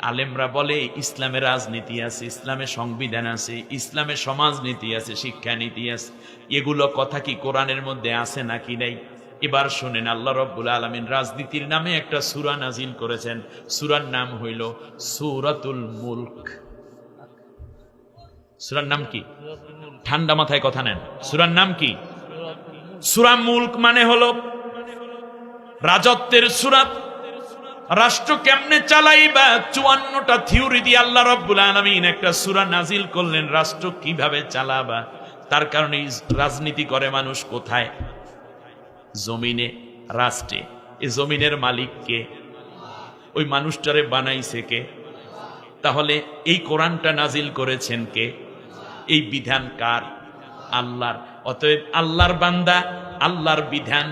আলেমরা বলে ইসলামে রাজনীতি আছে, ইসলামে সংবিধান আছে, ইসলামে সমাজনীতি আছে, শিক্ষানীতি আছে। এগুলো কথা কি কোরআনের মধ্যে আছে নাকি নাই? এবার শোনেন, আল্লাহ রাব্বুল আলামিন রাজনীতির নামে একটা সূরা নাজিল করেছেন। সূরার নাম হইল সূরাতুল মুলক। সূরার নাম কি? ঠান্ডা মাথায় কথা নেন। সূরার নাম কি? সূরা মুলক মানে হলো রাজত্বের সূরা। রাষ্ট্র কেমনে চালাইবা 54টা থিওরি দিয়ে আল্লাহ রাব্বুল আলামিন একটা সূরা নাজিল করলেন। রাষ্ট্র কিভাবে চালাবা, তার কারণে রাজনীতি করে মানুষ কোথায়? জমিনে, রাষ্ট্রে। এই জমিনের মালিক কে? ওই মানুষটারে বানাইছে কে? তাহলে এই কোরআনটা নাজিল করেছেন কে? এই বিধান কার? আল্লাহর। অতএব আল্লাহর বান্দা আল্লাহর বিধান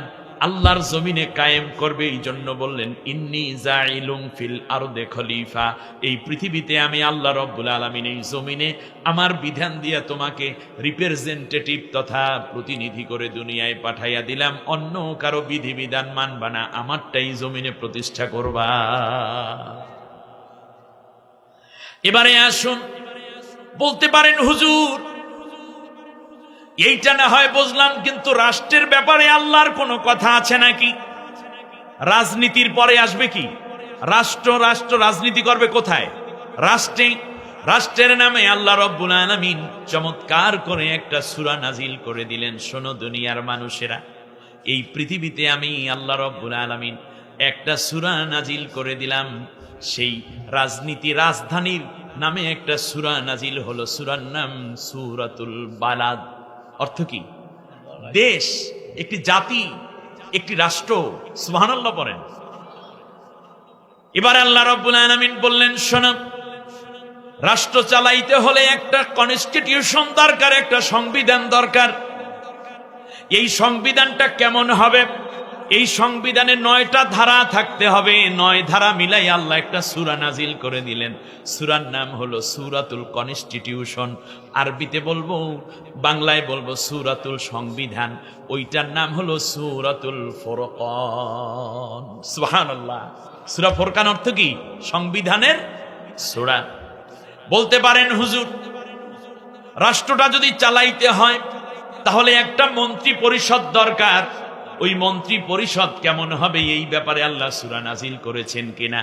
আল্লাহর জমিনে কায়েম করবে। এই জন্য বললেন ইন্নী জাইলুম ফিল আরদে খলিফা, এই পৃথিবীতে আমি আল্লাহ রাব্বুল আলামিন এই জমিনে আমার বিধান দিয়া তোমাকে রিপ্রেজেন্টেটিভ তথা প্রতিনিধি করে দুনিয়ায় পাঠাইয়া দিলাম। অন্য কারো বিধিবিধান মানবা না, আমারটাই জমিনে প্রতিষ্ঠা করবা। এবারে আসুন, বলতে পারেন হুজুর এইটা না হয় বুঝলাম, কিন্তু রাষ্ট্রের ব্যাপারে আল্লাহর কোনো কথা আছে নাকি? রাজনীতির পরে আসবে কি? রাষ্ট্র রাজনীতি করবে কোথায়? রাষ্ট্রে। রাষ্ট্রের নামে আল্লাহ রাব্বুল আলামিন চমৎকার করে একটা সূরা নাজিল করে দিলেন। শোনো দুনিয়ার মানুষেরা, এই পৃথিবীতে আমি আল্লাহ রাব্বুল আলামিন একটা সূরা নাজিল করে দিলাম। সেই রাজনীতি রাজধানীর নামে একটা সূরা নাজিল হলো। সূরার নাম সূরাতুল বালাদ। অর্থ কি? দেশ, একটি জাতি, একটি রাষ্ট্র। সুবহানাল্লাহ পড়েন। এবার আল্লাহ রাব্বুল আলামিন বললেন, শোনো, রাষ্ট্র চালাইতে হলে একটা কনস্টিটিউশন দরকার, একটা সংবিধান দরকার। এই সংবিধানটা কেমন হবে? এই সংবিধানে 9টা ধারা থাকতে হবে। 9 ধারা মিলাই আল্লাহ একটা সূরা নাজিল করে দিলেন। সূরার নাম হলো সূরাতুল কনস্টিটিউশন। আরবিতে বলবো, বাংলায় বলবো সূরাতুল সংবিধান। ওইটার নাম হলো সূরাতুল ফুরকান। সুবহানাল্লাহ। সূরা ফুরকান অর্থ কি? সংবিধানের সূরা। বলতে পারেন হুজুর, রাষ্ট্রটা যদি চালাইতে হয় তাহলে একটা মন্ত্রী পরিষদ দরকার। ওই মন্ত্রী পরিষদ কেমন হবে এই ব্যাপারে আল্লাহ সূরা নাজিল করেছেন কিনা?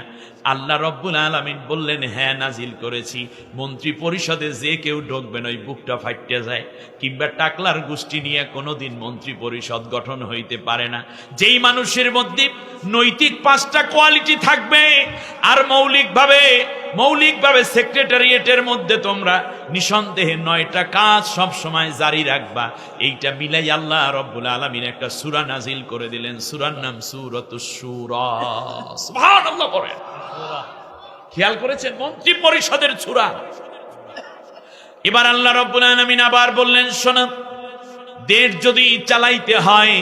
আল্লাহ রাব্বুল আলামিন বললেন, হ্যাঁ নাজিল করেছি। মন্ত্রী পরিষদে যে কেউ ঢুকবেন ওই বুকটা ফাইটে যায়। কিংবা টাকলার গোষ্ঠী নিয়ে কোনোদিন মন্ত্রী পরিষদ গঠন হইতে পারে না। যেই মানুষের মধ্যে নৈতিক 5টা কোয়ালিটি থাকবে, আর মৌলিকভাবে সেক্রেটারিয়েটের মধ্যে তোমরা নিঃসন্দেহে 9টা কাজ সব সময় জারি রাখবা। এইটা মিলাই আল্লাহ রাব্বুল আলামিন একটা সূরা নাজিল করে দিলেন। সূরার নাম সূরাতুশ শূরা। সুবহানাল্লাহ পড়েন। খেয়াল করেছেন? মন্ত্রী পরিষদের সূরা। এবার আল্লাহ রাব্বুল আলামিন আবার বললেন, শোনো, দেশ যদি চালাইতে হয়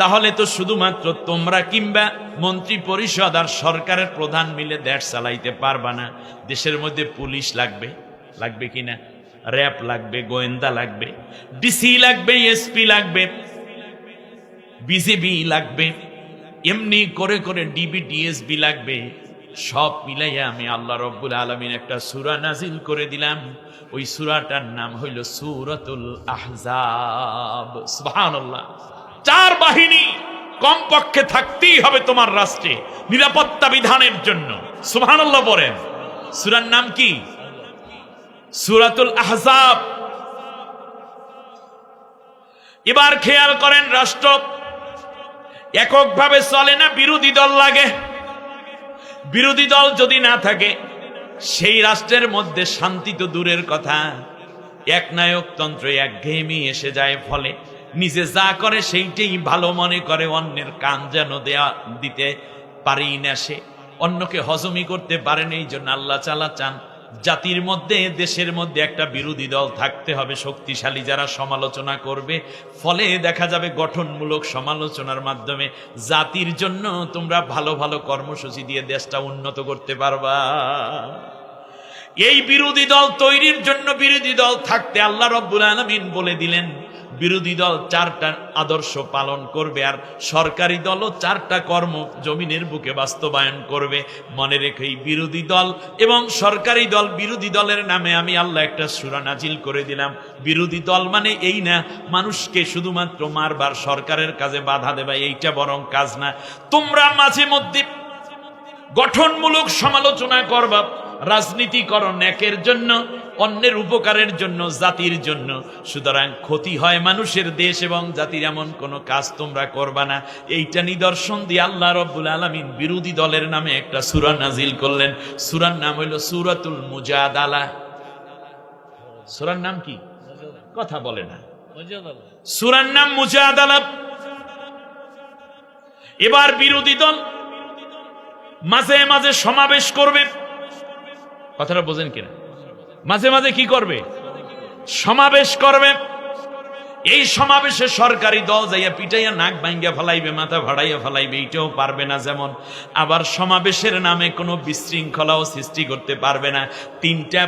তাহলে তো শুধুমাত্র তোমরা কিংবা মন্ত্রী পরিষদ আর সরকারের প্রধান মিলে দেশ চালাইতে পারবা না। দেশের মধ্যে পুলিশ লাগবে, লাগবে কিনা? র‍্যাব লাগবে, গোয়েন্দা লাগবে, ডিসি লাগবে, এসপি লাগবে, বিজেপি লাগবে, এমনি করে করে ডিবি ডিএসবি লাগবে। সব মিলাইয়া আমি আল্লাহ রাব্বুল আলামিন একটা সূরা নাজিল করে দিলাম। ওই সূরাটার নাম হইল সূরাতুল আহজাব। সুবহানাল্লাহ। 4 বাহিনী কমপক্ষে থাকতেই হবে তোমার রাষ্ট্রে নিরাপত্তা বিধানের জন্য। সুবহানাল্লাহ বলেন। সূরার নাম কি? সূরাতুল আহজাব। এবার খেয়াল করেন, রাষ্ট্র এককভাবে চলে না, বিরোধী দল লাগে। বিরোধী দল যদি না থাকে সেই রাষ্ট্রের মধ্যে শান্তি তো দূরের কথা, একনায়কতন্ত্র, একঘেয়েমি এসে যায়। ফলে নিজে যা করে সেইটাই ভালো মনে করে, অন্যের কান যেন দিতে পারি না, সে অন্যকে হজমি করতে পারেন। এই জন্য আল্লাহ তাআলা চান জাতির মধ্যে, দেশের মধ্যে একটা বিরোধী দল থাকতে হবে, শক্তিশালী, যারা সমালোচনা করবে। ফলে দেখা যাবে গঠনমূলক সমালোচনার মাধ্যমে জাতির জন্য তোমরা ভালো ভালো কর্মসূচি দিয়ে দেশটা উন্নত করতে পারবা। এই বিরোধী দল তৈরির জন্য বিরোধী দল থাকতে আল্লাহ রাব্বুল আলামিন বলে দিলেন, বিরোধী দল 4টা আদর্শ পালন করবে, আর সরকারি দলও 4টা কর্ম জমিনের বুকে বাস্তবায়ন করবে। মনে রেখে এই বিরোধী দল এবং সরকারি দল, বিরোধী দলের নামে আমি আল্লাহ একটা সূরা নাজিল করে দিলাম। বিরোধী দল মানে এই না মানুষকে শুধুমাত্র মারবার, সরকারের কাজে বাধা দেবা, এইটা বরং কাজ না। তোমরা মাঝে মধ্যে গঠনমূলক সমালোচনা করবা, রাজনীতি করো ন্যাকের জন্য, অন্যের উপকারের জন্য, জাতির জন্য। সুতরাং ক্ষতি হয় মানুষের, দেশ এবং জাতির, এমন কোনো কাজ তোমরা করবা না। এইটা নিদর্শন দিয়ে আল্লাহ রাব্বুল আলামিন বিরোধী দলের নামে একটা সূরা নাজিল করলেন। সূরার নাম হইল সূরাতুল মুজাদালা। সূরার নাম কি? কথা বলে না। সূরার নাম মুজাদালা। এবার বিরোধী দল মাঝে মাঝে সমাবেশ করবে। কথাটা বোঝেন কিনা? মাঝে মাঝে কি করবে? সমাবেশ করবে। এই সমাবেশে সরকারি দল যাইয়া পিটাইয়া নাক ভাঙ্গিয়া ফেলাইবে, মাথা ভাড়াইয়া ফেলাইবে, এইটাও পারবে না যেমন। আবার সমাবেশের নামে কোনো বিশৃঙ্খলাও সৃষ্টি করতে পারবে না। 3টা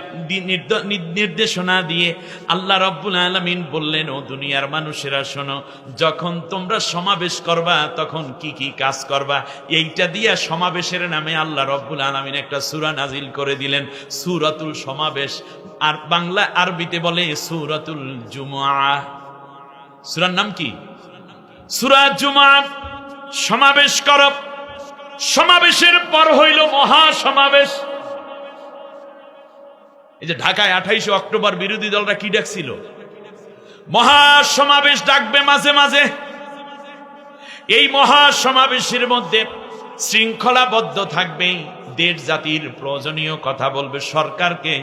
নির্দেশনা দিয়ে আল্লাহ রাব্বুল আলামিন বললেন, ও দুনিয়ার মানুষেরা শোনো, যখন তোমরা সমাবেশ করবা তখন কি কি কাজ করবা। এইটা দিয়া সমাবেশের নামে আল্লাহ রাব্বুল আলামিন একটা সূরা নাজিল করে দিলেন, সূরাতুল সমাবেশ। আর বাংলা আরবিতে বলে সূরাতুল জুমআ। সূরার নাম কি? সূরা জুমআ। সমাবেশ কর। সমাবেশের পর হইল মহাসমাবেশ। এই যে ঢাকায় 28 অক্টোবর বিরোধী দলরা কি ডাকছিল? মহাসমাবেশ ডাকবে মাঝে মাঝে। এই মহাসমাবেশের মধ্যে শৃঙ্খলাবদ্ধ থাকবে, দেশ জাতির প্রয়োজনীয় কথা বলবে, সরকারকে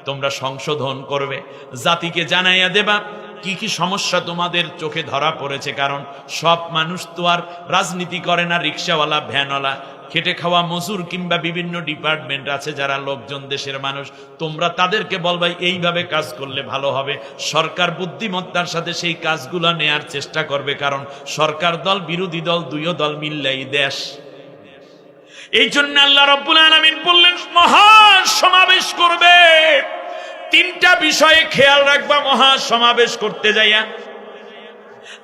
তোমরা সংশোধন করবে, জাতিকে জানাইয়া দেবা কি কি সমস্যা তোমাদের চোখে ধরা পড়েছে। কারণ সব মানুষ তো আর রাজনীতি করে না। রিক্সাওয়ালা, ভ্যানওয়ালা, খেটে খাওয়া মজুর কিংবা বিভিন্ন ডিপার্টমেন্ট আছে যারা লোকজন, দেশের মানুষ, তোমরা তাদেরকে বলবা এইভাবে কাজ করলে ভালো হবে। সরকার বুদ্ধিমত্তার সাথে সেই কাজগুলো নেয়ার চেষ্টা করবে, কারণ সরকার দল বিরোধী দল দুইও দল মিললেই দেশ। এই জন্য আল্লাহ রাব্বুল আলামিন বললেন মহাসমাবেশ করবে। 3টা বিষয়ে খেয়াল রাখবা মহাসমাবেশ করতে যাইয়া।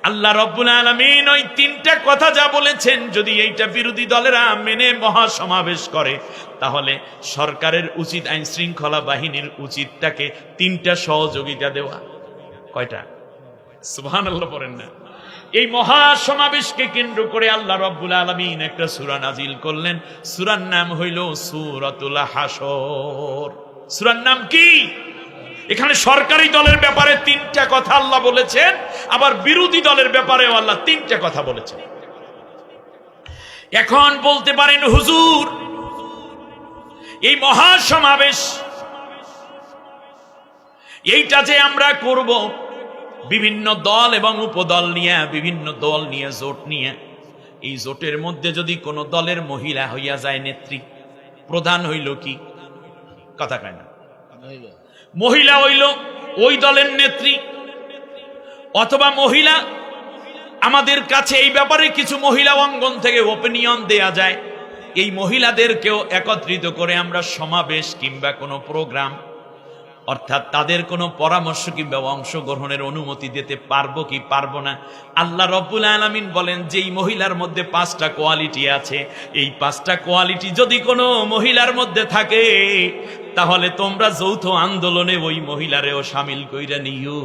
আল্লাহ রাব্বুল আলামিন ওই 3টা কথা যা বলেছেন, যদি এইটা বিরোধী দলেরা মেনে মহাসমাবেশ করে, তাহলে সরকারের উচিত, আইন শৃঙ্খলা বাহিনীর উচিত তাকে 3টা সহযোগিতা দেওয়া। কয়টা? সুবহানাল্লাহ পড়েন না। এই মহাসমাবেশকে কেন্দ্র করে আল্লাহ রাব্বুল আলামিন একটা সূরা নাজিল করলেন। সূরার নাম হইল সূরাতুল হাসর। সূরার নাম কি? এখানে সরকারি দলের ব্যাপারে 3টা কথা আল্লাহ বলেছেন, আবার বিরোধী দলের ব্যাপারেও আল্লাহ 3টা কথা বলেছেন। এখন বলতে পারেন, হুজুর এই মহাসমাবেশ এইটা যে আমরা করব বিভিন্ন দল এবং উপদল নিয়ে, বিভিন্ন দল নিয়ে, জোট নিয়ে, এই জোটের মধ্যে যদি কোনো দলের মহিলা হইয়া যায় নেত্রী, প্রধান হইল কি? কথা কয় না। মহিলা হইল ওই দলের নেত্রী, অথবা মহিলা, আমাদের কাছে এই ব্যাপারে কিছু মহিলা অঙ্গন থেকে ওপিনিয়ন দেয়া যায়। এই মহিলাদেরকেও একত্রিত করে আমরা সমাবেশ কিংবা কোনো প্রোগ্রাম, অর্থাৎ তাদের কোনো পরামর্শ কিংবা অংশগ্রহণের অনুমতি দিতে পারবো কি পারবো না। আল্লাহ রাব্বুল আলামিন বলেন, যেই মহিলার মধ্যে 5টা কোয়ালিটি আছে, এই 5টা কোয়ালিটি যদি কোনো মহিলার মধ্যে থাকে, তাহলে তোমরা যৌথ আন্দোলনে ওই মহিলারেও শামিল কইরা নিও।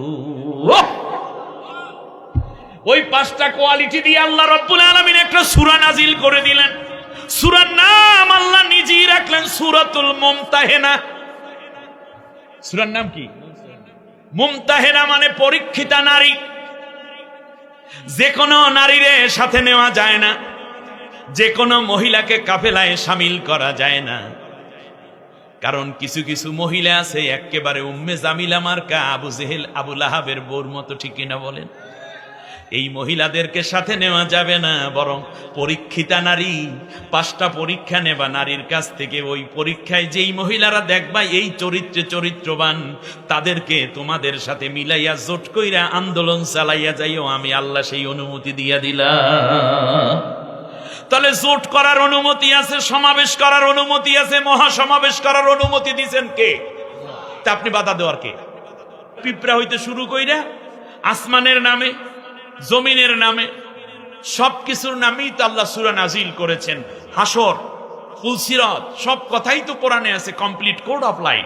ওই 5টা কোয়ালিটি দিয়ে আল্লাহ রাব্বুল আলামিন একটা সূরা নাজিল করে দিলেন। সূরার নাম আল্লাহ নিজেই রাখলেন সূরাতুল মুমতাহিনা। সূরার নাম কি? মুমতাহিনা মানে পরীক্ষিতা নারী। যে কোনো নারীরে সাথে নেওয়া যায় না, যে কোনো মহিলাকে কাফেলায় শামিল করা যায় না। কারণ কিছু কিছু মহিলা আছে একেবারে উম্মে জামিলা মার্কা, আবু জেহেল, আবু লাহাবের বউর মতো, ঠিক কিনা বলেন? এই মহিলাদেরকে সাথে নেওয়া যাবে না, বরং পরীক্ষিতা নারী। 5টা পরীক্ষা নেবা নারীর কাছ থেকে। ওই পরীক্ষায় যেই মহিলারা দেখবা এই চরিত্রে চরিত্রবান, তাদেরকে তোমাদের সাথে মিলাইয়া জোট কইরা আন্দোলন চালাইয়া যাইও, আমি আল্লাহ সেই অনুমতি দিয়া দিলাম। তাহলে জোট করার অনুমতি আছে, সমাবেশ করার অনুমতি আছে, মহাসমাবেশ করার অনুমতি দিয়েছেন কে? তা আপনি বাধা দেওয়ার কে? পিঁপড়া হইতে শুরু কইরা আসমানের নামে, জমিনের নামে, সবকিছুর নামেই তো আল্লাহ সূরা নাজিল করেছেন। হাসর, ফুলসিরাত, সব কথাই তো কোরআনে আছে, কমপ্লিট কোড অফ লাইফ।